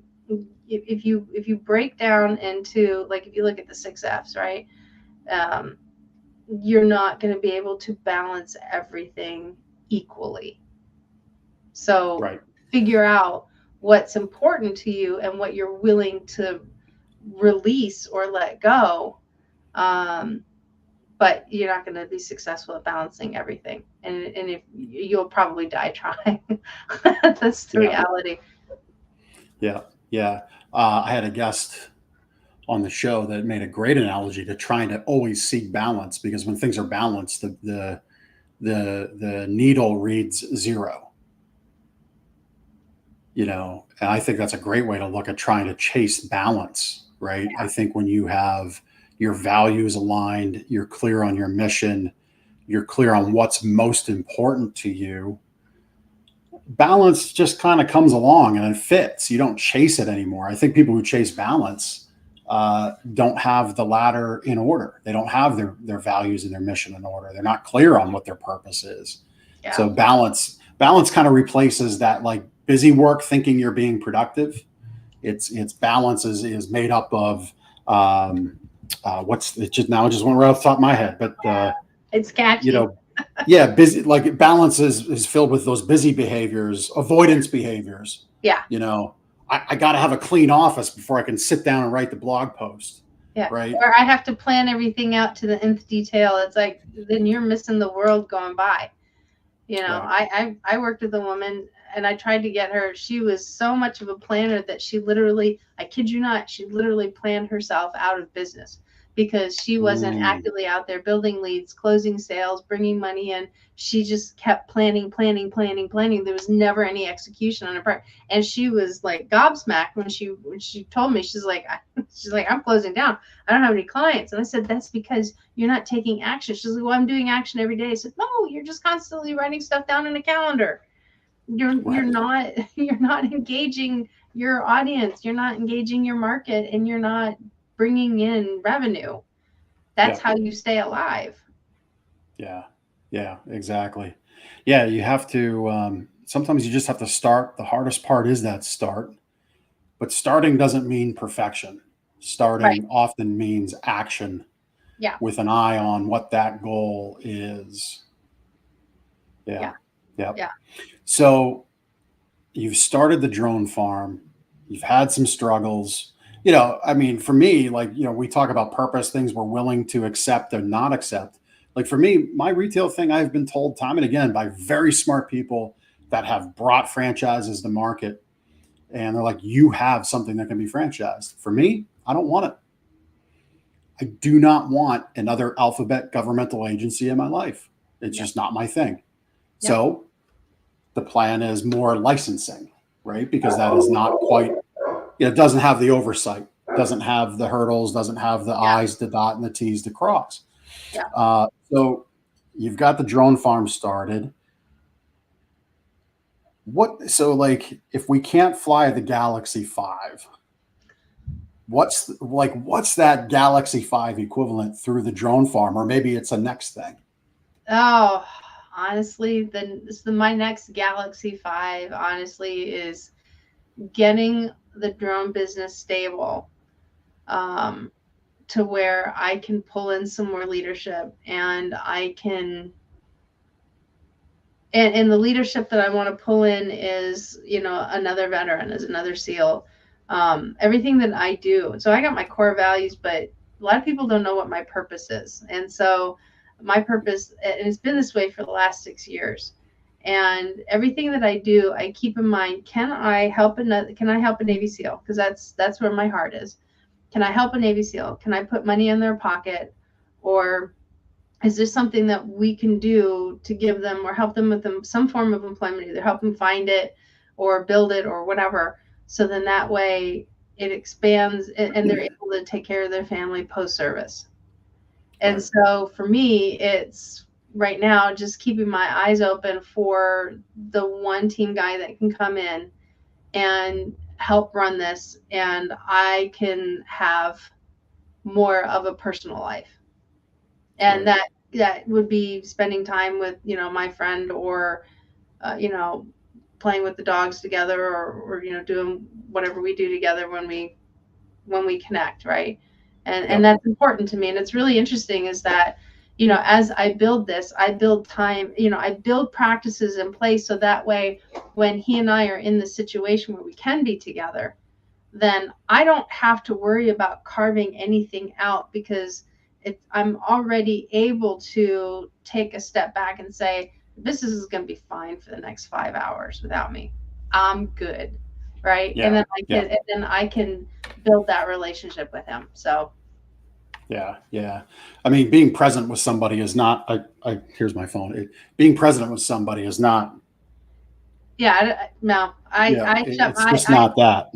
if you break down into, like, if you look at the 6 F's, right? You're not going to be able to balance everything equally. So figure out what's important to you and what you're willing to release or let go. But you're not going to be successful at balancing everything. And if you'll probably die trying. That's the reality. Yeah. Yeah. I had a guest on the show that made a great analogy to trying to always seek balance, because when things are balanced, the needle reads 0. You know, and I think that's a great way to look at trying to chase balance, right? I think when you have your values aligned, you're clear on your mission, you're clear on what's most important to you, balance just kind of comes along and it fits. You don't chase it anymore. I think people who chase balance don't have the ladder in order. They don't have their values and their mission in order. They're not clear on what their purpose is. So balance kind of replaces that, like, busy work thinking you're being productive. It's balance is made up of what's it just now? It just went right off the top of my head, but It's catchy. you know, yeah, busy, like balance is filled with those busy behaviors, avoidance behaviors. Yeah. You know, I got to have a clean office before I can sit down and write the blog post. Yeah. Right. Or I have to plan everything out to the nth detail. It's like, then you're missing the world going by. You know, Right. I worked with a woman and I tried to get her. She was so much of a planner that she literally, I kid you not, she literally planned herself out of business because she wasn't actively out there building leads, closing sales, bringing money in. She just kept planning. There was never any execution on her part. And she was like gobsmacked when she told me, she's like, I'm closing down. I don't have any clients. And I said, that's because you're not taking action. She's like, well, I'm doing action every day. I said, no, you're just constantly writing stuff down in a calendar. You're not engaging your audience. You're not engaging your market, and you're not bringing in revenue. That's how you stay alive. Yeah. Yeah, exactly. Yeah. You have to, sometimes you just have to start. The hardest part is that start, but starting doesn't mean perfection. Starting often means action. Yeah. With an eye on what that goal is. Yeah. So you've started the drone farm. You've had some struggles. You know, I mean, for me, like, you know, we talk about purpose, things we're willing to accept or not accept. Like for me, my retail thing, I've been told time and again by very smart people that have brought franchises to market. And they're like, you have something that can be franchised. For me, I don't want it. I do not want another alphabet governmental agency in my life. It's just not my thing. So the plan is more licensing, right? Because that is not quite, it doesn't have the oversight, doesn't have the hurdles, doesn't have the I's to dot and the T's to cross. So you've got the drone farm started. So like, if we can't fly the Galaxy 5, what's that Galaxy 5 equivalent through the drone farm? Or maybe it's a next thing. Oh, honestly, my next Galaxy 5, honestly, is getting the drone business stable to where I can pull in some more leadership, and I can, and the leadership that I want to pull in is, you know, another veteran, is another SEAL. Everything that I do. So I got my core values, but a lot of people don't know what my purpose is. And so my purpose, and it's been this way for the last 6 years. And everything that I do, I keep in mind, can I help a Navy SEAL? Because that's where my heart is. Can I help a Navy SEAL? Can I put money in their pocket? Or is there something that we can do to give them or help them with some form of employment, either help them find it or build it or whatever? So then that way it expands and they're able to take care of their family post-service. And so for me, it's right now just keeping my eyes open for the one team guy that can come in and help run this, and I can have more of a personal life. And that would be spending time with, you know, my friend, or you know, playing with the dogs together, or you know, doing whatever we do together when we connect, right? And that's important to me. And it's really interesting is that, you know, as I build this, I build time, you know, I build practices in place so that way when he and I are in the situation where we can be together, then I don't have to worry about carving anything out, because I'm already able to take a step back and say, this is going to be fine for the next 5 hours without me. I'm good. Right. And then I can build that relationship with him. So. Yeah. I mean, being present with somebody is not, here's my phone. Being present with somebody is not. Yeah. No, it's just not that.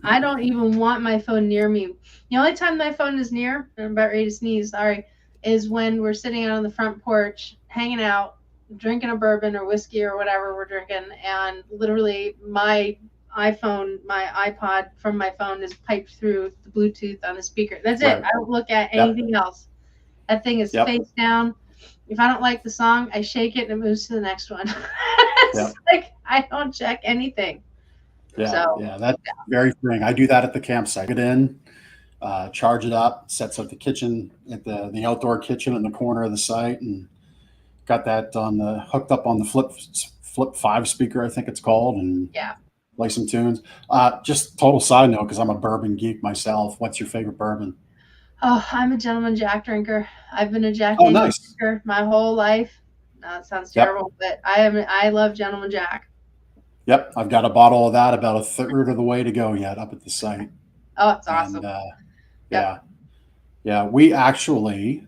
I don't even want my phone near me. The only time my phone is near, I'm about ready to sneeze, sorry, is when we're sitting out on the front porch, hanging out, drinking a bourbon or whiskey or whatever we're drinking, and literally my iPod from my phone is piped through the Bluetooth on the speaker. That's it. I don't look at anything else. That thing is face down. If I don't like the song, I shake it and it moves to the next one. It's like I don't check anything. That's very freeing. I do that at the campsite. Get in, charge it up, sets up the kitchen at the outdoor kitchen in the corner of the site, and got that on the hooked up on the Flip 5 speaker, I think it's called, and Yeah. play some tunes. Just total side note, because I'm a bourbon geek myself. What's your favorite bourbon? Oh, I'm a gentleman Jack drinker. I've been a Jack Oh, Daniel's nice. drinker my whole life. It sounds Yep. terrible, but I love Gentleman Jack. Yep, I've got a bottle of that about a third of the way to go yet up at the site. Oh, it's awesome. And yeah, we actually,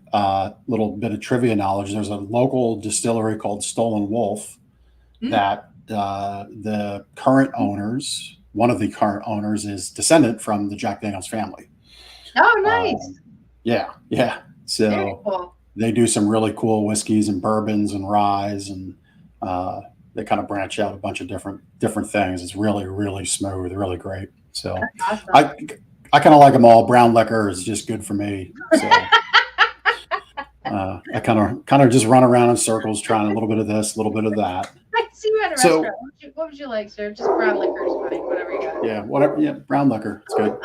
little bit of trivia knowledge. There's a local distillery called Stolen Wolf that the current owners, one of the current owners, is descendant from the Jack Daniel's family. Oh, nice. Yeah. Very So cool. they do some really cool whiskeys and bourbons and ryes, and they kind of branch out a bunch of different things. It's really, really smooth, really great. So Awesome. I kind of like them all. Brown liquor is just good for me. So I kind of just run around in circles trying a little bit of this, a little bit of that. I see you at a So- restaurant. What would you like, sir? Just brown liquor is fine. Whatever you got. Yeah, whatever. Yeah, brown liquor. It's good.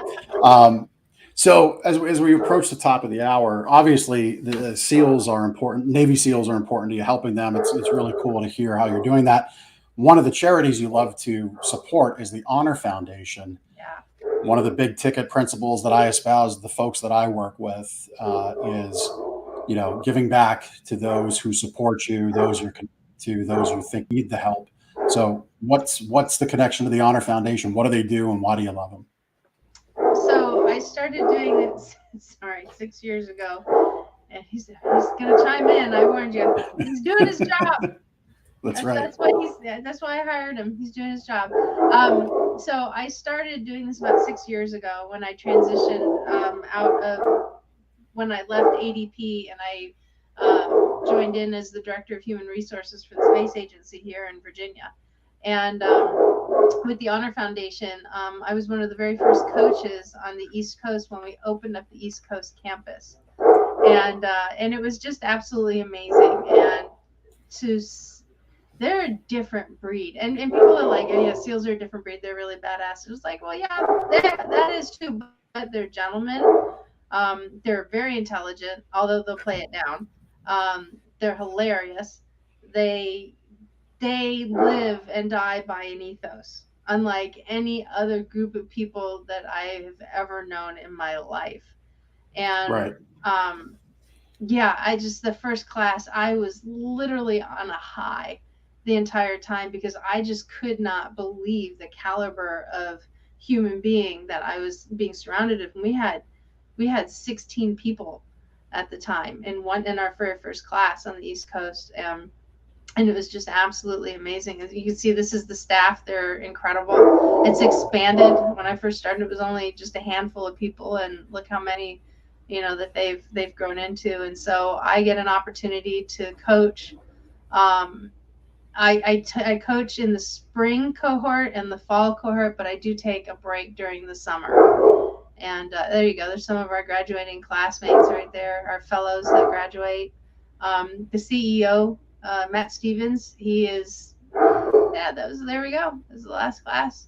So as we approach the top of the hour, obviously the SEALs are important. Navy SEALs are important to you, helping them. It's really cool to hear how you're doing that. One of the charities you love to support is the Honor Foundation. Yeah. One of the big ticket principles that I espouse the folks that I work with is, giving back to those who support you, those you're connected to, those you think need the help. So what's the connection to the Honor Foundation? What do they do, and why do you love them? So I started doing it, 6 years ago, and he's gonna chime in. I warned you. He's doing his job. That's right. That's why I hired him. He's doing his job. So I started doing this about 6 years ago when I transitioned out of when I left ADP, and I joined in as the director of human resources for the space agency here in Virginia. And with the Honor Foundation, I was one of the very first coaches on the East Coast when we opened up the East Coast campus, and it was just absolutely amazing. And they're a different breed, and people are like, yeah, SEALs are a different breed. They're really badass. It was like, well, yeah, that is true, but they're gentlemen. They're very intelligent, although they'll play it down. They're hilarious. They live and die by an ethos, unlike any other group of people that I have ever known in my life. And Right. the first class, I was literally on a high the entire time because I just could not believe the caliber of human being that I was being surrounded with. And we had 16 people at the time in our very first class on the East Coast. And it was just absolutely amazing. As you can see, this is the staff. They're incredible. It's expanded. When I first started, it was only just a handful of people, and look how many, that they've grown into. And so I get an opportunity to coach. I coach in the spring cohort and the fall cohort, but I do take a break during the summer. And there you go. There's some of our graduating classmates right there, our fellows that graduate. The CEO, Matt Stevens, he is, there we go. This is the last class.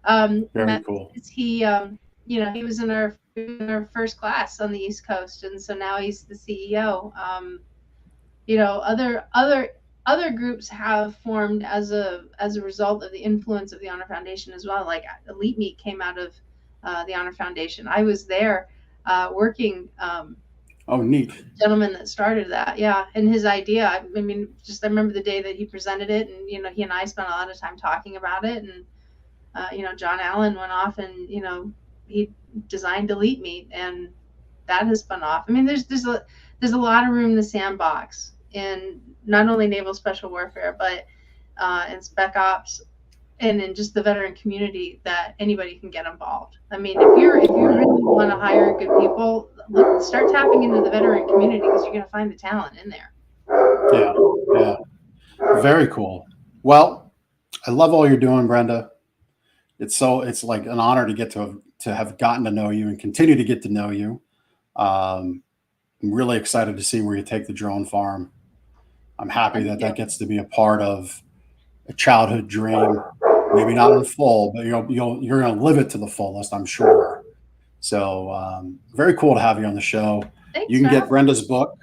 Very Matt, cool. he was in our first class on the East Coast, and so now he's the CEO. Other groups have formed as a result of the influence of the Honor Foundation as well. Like Elite Meat came out of the Honor Foundation. I was there working. Oh, neat. Gentleman that started that, yeah, and his idea. I remember the day that he presented it, and he and I spent a lot of time talking about it, and John Allen went off and he designed Elite Meat, and that has spun off. I mean, there's a lot of room in the sandbox in not only naval special warfare, but in spec ops and in just the veteran community that anybody can get involved. I mean, if you really want to hire good people, start tapping into the veteran community because you're going to find the talent in there. Yeah. Very cool. Well, I love all you're doing, Brenda. It's like an honor to get to have gotten to know you and continue to get to know you. I'm really excited to see where you take the drone farm. I'm happy that gets to be a part of a childhood dream. Maybe not in full, but you're going to live it to the fullest, I'm sure. So very cool to have you on the show. Thanks, You can get Rob. Brenda's book,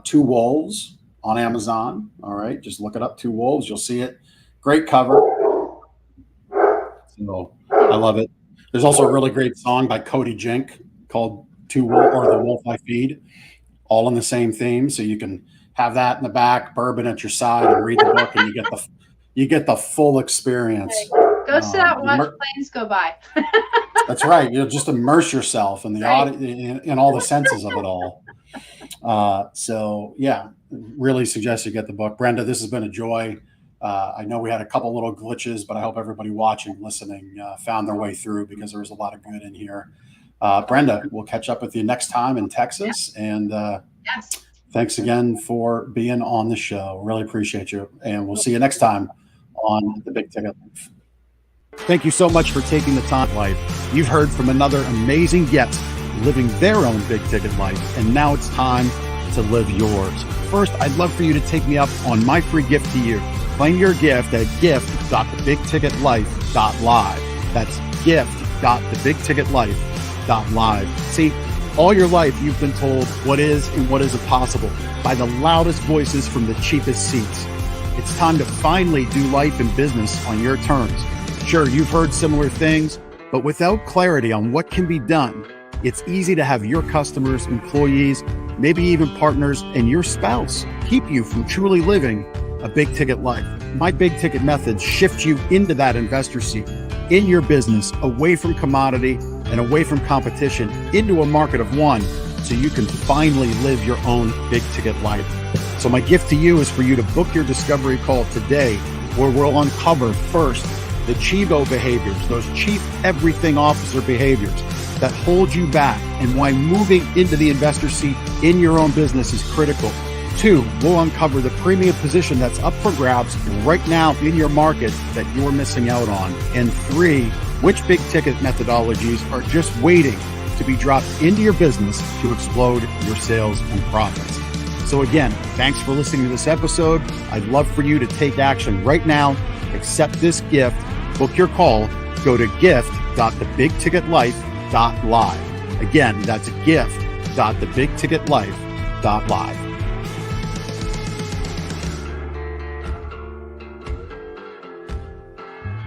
Two Wolves, on Amazon. All right, just look it up, Two Wolves. You'll see it. Great cover. So I love it. There's also a really great song by Cody Jink called Two Wolf or The Wolf I Feed, all in the same theme. So you can have that in the back, bourbon at your side, and read the book, and you get the full experience. Go sit out and watch planes go by. That's right. You'll just immerse yourself in the in all the senses of it all. So yeah, really suggest you get the book. Brenda, this has been a joy. I know we had a couple little glitches, but I hope everybody watching, listening, found their way through, because there was a lot of good in here. Brenda, we'll catch up with you next time in Texas. And Yes. thanks again for being on the show. Really appreciate you. And we'll see you next time on The Big Ticket Life. Thank you so much for taking the time, life. You've heard from another amazing guest living their own big ticket life, and now it's time to live yours. First, I'd love for you to take me up on my free gift to you. Claim your gift at gift.thebigticketlife.live. That's gift.thebigticketlife.live. See, all your life you've been told what is and what isn't possible by the loudest voices from the cheapest seats. It's time to finally do life and business on your terms. Sure, you've heard similar things, but without clarity on what can be done, it's easy to have your customers, employees, maybe even partners, and your spouse keep you from truly living a big ticket life. My big ticket methods shift you into that investor seat in your business, away from commodity and away from competition, into a market of one, so you can finally live your own big ticket life. So my gift to you is for you to book your discovery call today, where we'll uncover first the Chivo behaviors, those chief everything officer behaviors that hold you back, and why moving into the investor seat in your own business is critical. 2, we'll uncover the premium position that's up for grabs right now in your market that you're missing out on. And 3, which big ticket methodologies are just waiting to be dropped into your business to explode your sales and profits. So again, thanks for listening to this episode. I'd love for you to take action right now. Accept this gift, book your call, go to gift.thebigticketlife.live. Again, that's gift.thebigticketlife.live.